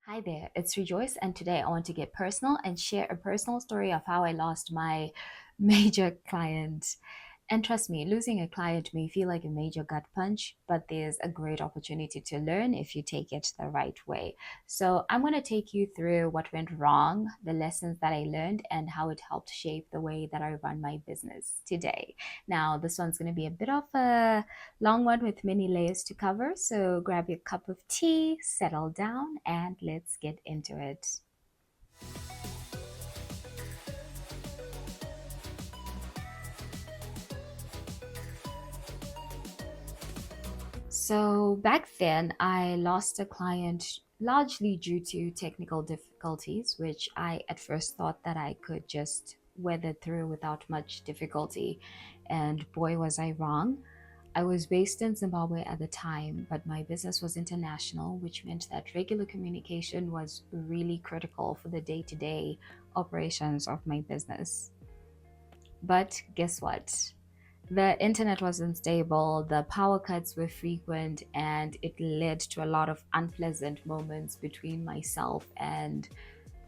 Hi there, it's Rejoice, and today I want to get personal and share a personal story of how I lost my major client. And trust me, losing a client may feel like a major gut punch, but there's a great opportunity to learn if you take it the right way. So, I'm going to take you through what went wrong, the lessons that I learned, and how it helped shape the way that I run my business today. Now, this one's going to be a bit of a long one with many layers to cover. So grab your cup of tea, settle down, and let's get into it. So back then, I lost a client largely due to technical difficulties, which I at first thought that I could just weather through without much difficulty. And boy, was I wrong. I was based in Zimbabwe at the time, but my business was international, which meant that regular communication was really critical for the day to day operations of my business. But guess what? The internet was unstable, the power cuts were frequent, and it led to a lot of unpleasant moments between myself and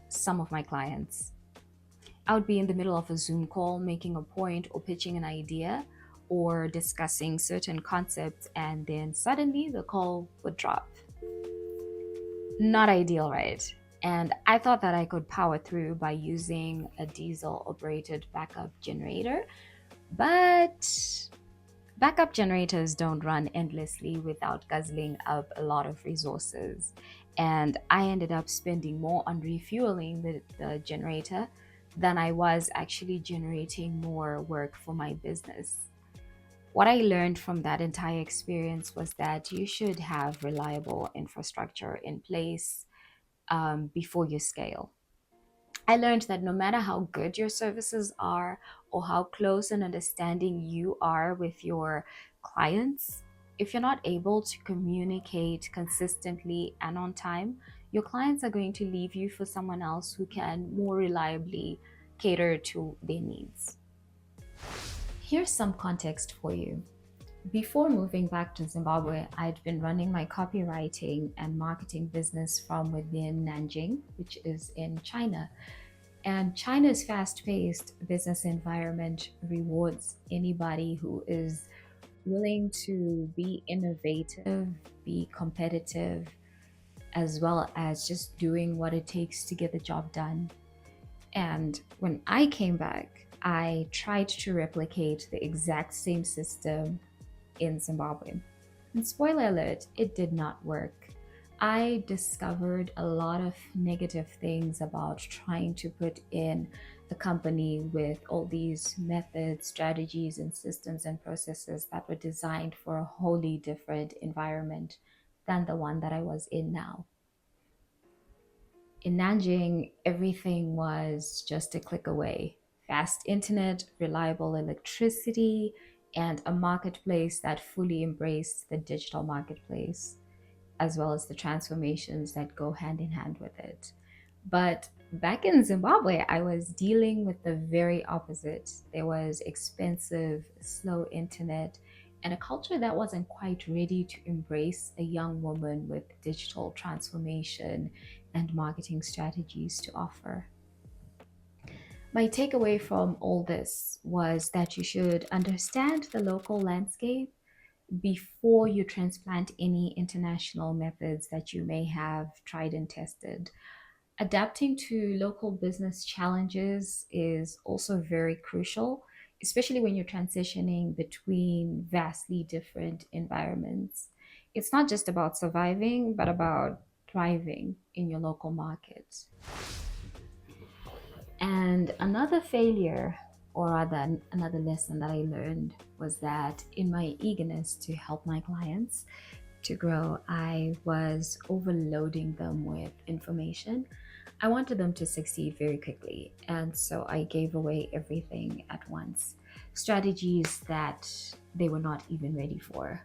some of my clients. I would be in the middle of a Zoom call making a point or pitching an idea or discussing certain concepts, and then suddenly the call would drop. Not ideal, right? And I thought that I could power through by using a diesel operated backup generator, but backup generators don't run endlessly without guzzling up a lot of resources. And I ended up spending more on refueling the generator than I was actually generating more work for my business. What I learned from that entire experience was that you should have reliable infrastructure in place before you scale. I learned that no matter how good your services are or how close and understanding you are with your clients, if you're not able to communicate consistently and on time, your clients are going to leave you for someone else who can more reliably cater to their needs. Here's some context for you. Before moving back to Zimbabwe, I'd been running my copywriting and marketing business from within Nanjing, which is in China. And China's fast paced business environment rewards anybody who is willing to be innovative, be competitive, as well as just doing what it takes to get the job done. And when I came back, I tried to replicate the exact same system in Zimbabwe. And spoiler alert, it did not work. I discovered a lot of negative things about trying to put in the company with all these methods, strategies, and systems and processes that were designed for a wholly different environment than the one that I was in now. In Nanjing, everything was just a click away: fast internet, reliable electricity, and a marketplace that fully embraced the digital marketplace, as well as the transformations that go hand in hand with it. But back in Zimbabwe, I was dealing with the very opposite. There was expensive, slow internet, and a culture that wasn't quite ready to embrace a young woman with digital transformation and marketing strategies to offer. My takeaway from all this was that you should understand the local landscape before you transplant any international methods that you may have tried and tested. Adapting to local business challenges is also very crucial, especially when you're transitioning between vastly different environments. It's not just about surviving, but about thriving in your local market. And another failure, or rather, another lesson that I learned was that in my eagerness to help my clients to grow, I was overloading them with information. I wanted them to succeed very quickly, and so I gave away everything at once, strategies that they were not even ready for.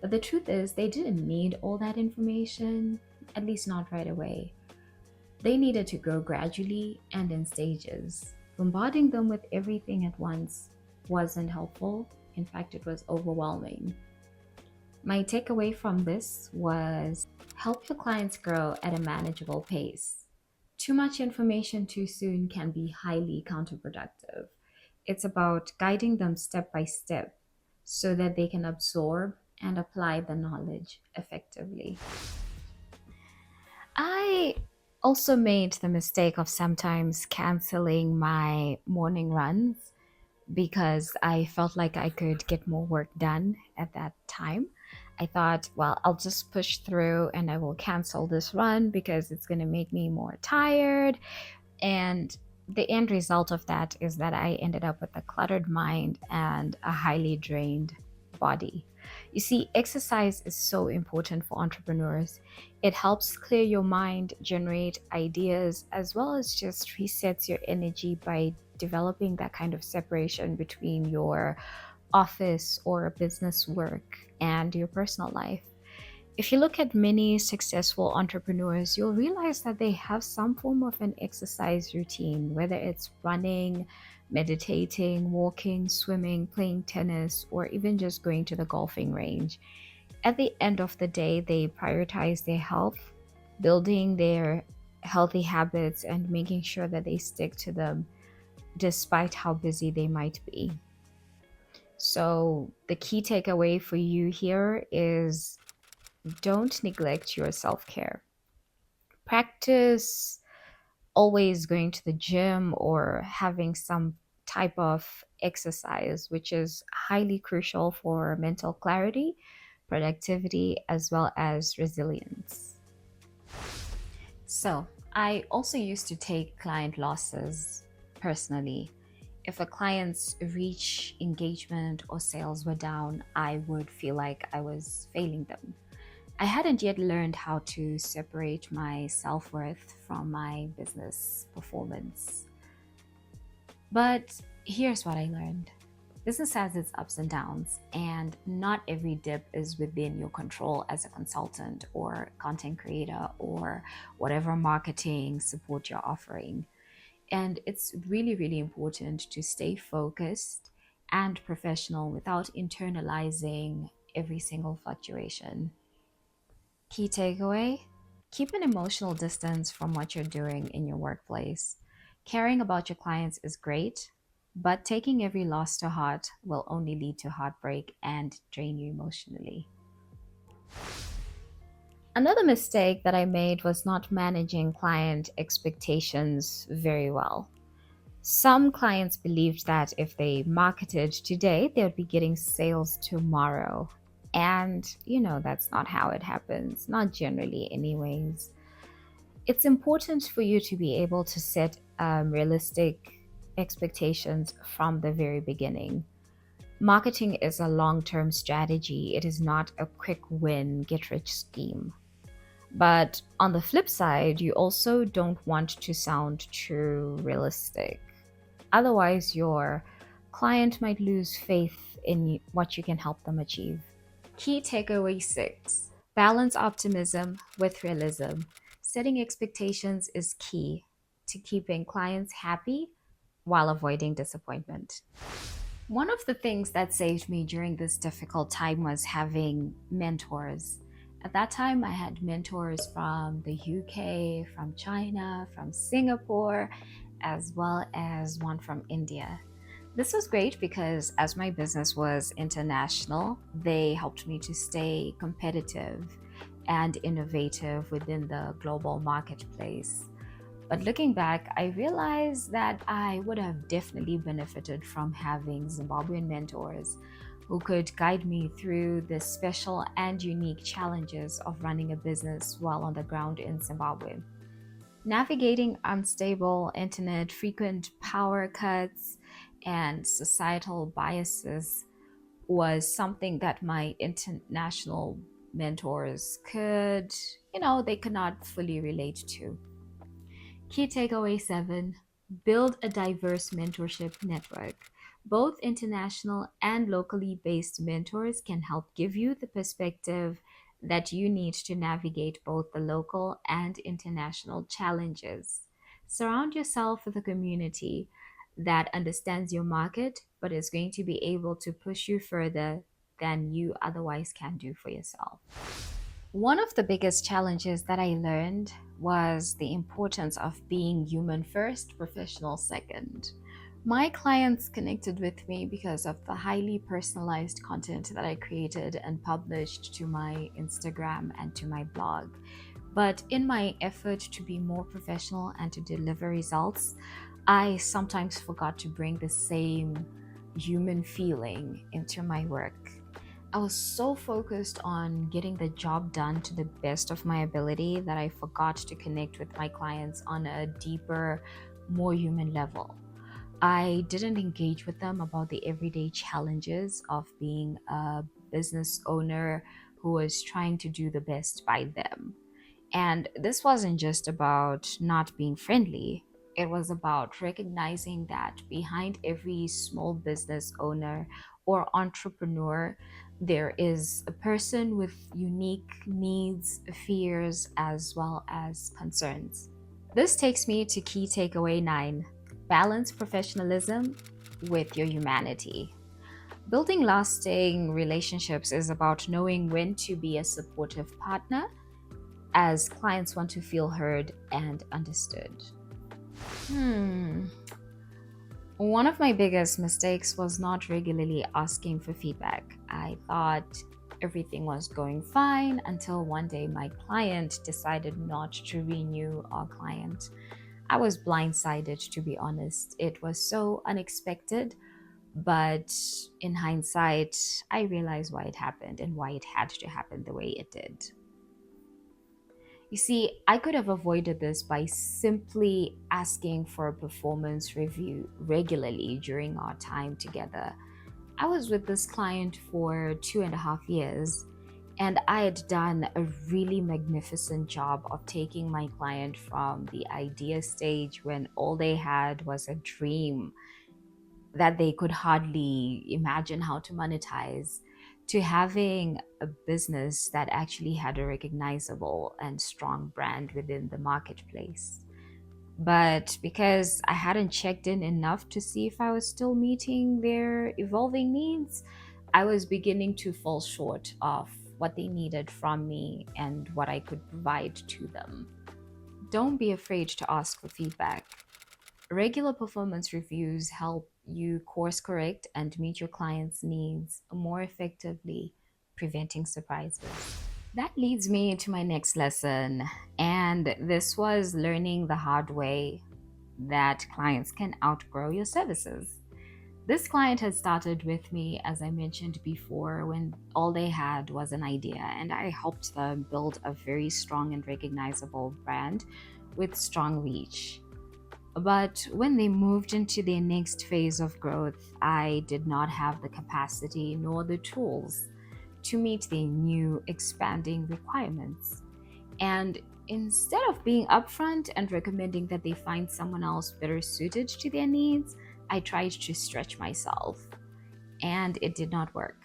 But the truth is, they didn't need all that information, at least not right away. They needed to grow gradually and in stages. Bombarding them with everything at once wasn't helpful. In fact, it was overwhelming. My takeaway from this was Help your clients grow at a manageable pace. Too much information too soon can be highly counterproductive. It's about guiding them step by step so that they can absorb and apply the knowledge effectively. I also made the mistake of sometimes canceling my morning runs because I felt like I could get more work done at that time. I thought, well, I'll just push through and I will cancel this run because it's going to make me more tired. And the end result of that is that I ended up with a cluttered mind and a highly drained body. You see, exercise is so important for entrepreneurs. It helps clear your mind, generate ideas, as well as just resets your energy by developing that kind of separation between your office or business work and your personal life. If you look at many successful entrepreneurs, you'll realize that they have some form of an exercise routine, whether it's running, meditating, walking, swimming, playing tennis, or even just going to the golfing range. At the end of the day, they prioritize their health, building their healthy habits, and making sure that they stick to them despite how busy they might be. So, the key takeaway for you here is don't neglect your self care. Practice always going to the gym or having some type of exercise, which is highly crucial for mental clarity, productivity, as well as resilience. So, I also used to take client losses personally. If a client's reach, engagement, or sales were down, I would feel like I was failing them. I hadn't yet learned how to separate my self worth from my business performance. But here's what I learned: business has its ups and downs, and not every dip is within your control as a consultant or content creator or whatever marketing support you're offering. And it's really, really important to stay focused and professional without internalizing every single fluctuation. Key takeaway: keep an emotional distance from what you're doing in your workplace. Caring about your clients is great, but taking every loss to heart will only lead to heartbreak and drain you emotionally. Another mistake that I made was not managing client expectations very well. Some clients believed that if they marketed today, they would be getting sales tomorrow. And, that's not how it happens, not generally, anyways. It's important for you to be able to set realistic expectations from the very beginning. Marketing is a long term strategy, it is not a quick win, get rich scheme. But on the flip side, you also don't want to sound too realistic. Otherwise, your client might lose faith in what you can help them achieve. Key takeaway six: balance optimism with realism. Setting expectations is key to keeping clients happy while avoiding disappointment. One of the things that saved me during this difficult time was having mentors. At that time, I had mentors from the UK, from China, from Singapore, as well as one from India. This was great because as my business was international, they helped me to stay competitive and innovative within the global marketplace. But looking back, I realized that I would have definitely benefited from having Zimbabwean mentors who could guide me through the special and unique challenges of running a business while on the ground in Zimbabwe. Navigating unstable internet, frequent power cuts, and societal biases was something that my international mentors they could not fully relate to. Key takeaway seven: build a diverse mentorship network. Both international and locally based mentors can help give you the perspective that you need to navigate both the local and international challenges. Surround yourself with a community that understands your market but is going to be able to push you further than you otherwise can do for yourself. One of the biggest challenges that I learned was the importance of being human first, professional second. My clients connected with me because of the highly personalized content that I created and published to my Instagram and to my blog. But in my effort to be more professional and to deliver results, I sometimes forgot to bring the same human feeling into my work. I was so focused on getting the job done to the best of my ability that I forgot to connect with my clients on a deeper, more human level. I didn't engage with them about the everyday challenges of being a business owner who was trying to do the best by them. And this wasn't just about not being friendly, it was about recognizing that behind every small business owner or entrepreneur, there is a person with unique needs, fears, as well as concerns. This takes me to key takeaway 9: balance professionalism with your humanity. Building lasting relationships is about knowing when to be a supportive partner, as clients want to feel heard and understood. Hmm. One of my biggest mistakes was not regularly asking for feedback. I thought everything was going fine until one day my client decided not to renew our client. I was blindsided, to be honest. It was so unexpected, but in hindsight, I realized why it happened and why it had to happen the way it did. You see, I could have avoided this by simply asking for a performance review regularly during our time together. I was with this client for 2.5 years, and I had done a really magnificent job of taking my client from the idea stage when all they had was a dream that they could hardly imagine how to monetize, to having a business that actually had a recognizable and strong brand within the marketplace. But because I hadn't checked in enough to see if I was still meeting their evolving needs, I was beginning to fall short of what they needed from me and what I could provide to them. Don't be afraid to ask for feedback. Regular performance reviews help you course correct and meet your clients' needs more effectively, preventing surprises. That leads me to my next lesson, and this was learning the hard way that clients can outgrow your services. This client had started with me, as I mentioned before, when all they had was an idea, and I helped them build a very strong and recognizable brand with strong reach. But when they moved into their next phase of growth, I did not have the capacity nor the tools to meet their new expanding requirements. And instead of being upfront and recommending that they find someone else better suited to their needs, I tried to stretch myself, and it did not work.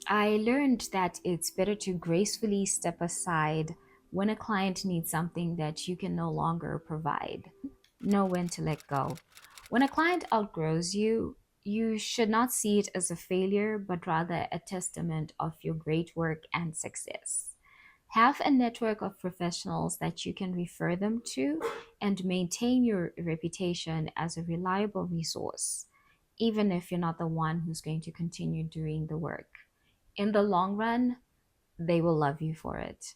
I learned that it's better to gracefully step aside when a client needs something that you can no longer provide. Know when to let go. When a client outgrows you, you should not see it as a failure, but rather a testament of your great work and success. Have a network of professionals that you can refer them to and maintain your reputation as a reliable resource, even if you're not the one who's going to continue doing the work. In the long run, they will love you for it.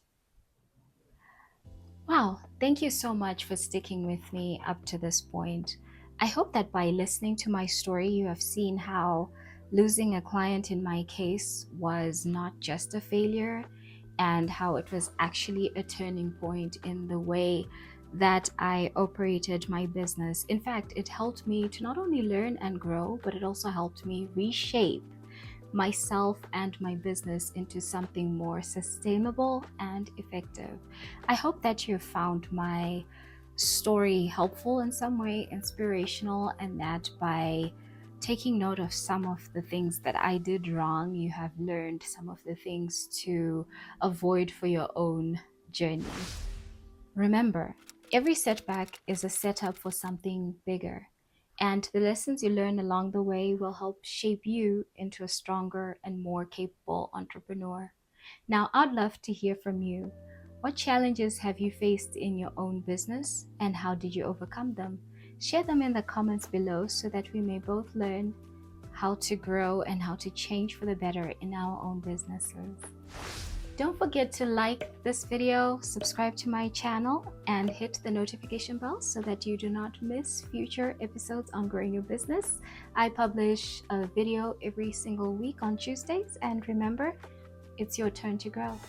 Wow, thank you so much for sticking with me up to this point. I hope that by listening to my story, you have seen how losing a client in my case was not just a failure, and how it was actually a turning point in the way that I operated my business. In fact, it helped me to not only learn and grow, but it also helped me reshape myself and my business into something more sustainable and effective. I hope that you found my story helpful in some way, inspirational, and that by taking note of some of the things that I did wrong, you have learned some of the things to avoid for your own journey. Remember, every setback is a setup for something bigger, and the lessons you learn along the way will help shape you into a stronger and more capable entrepreneur. Now, I'd love to hear from you. What challenges have you faced in your own business and how did you overcome them? Share them in the comments below so that we may both learn how to grow and how to change for the better in our own businesses. Don't forget to like this video, subscribe to my channel, and hit the notification bell so that you do not miss future episodes on growing your business. I publish a video every single week on Tuesdays, and remember, it's your turn to grow.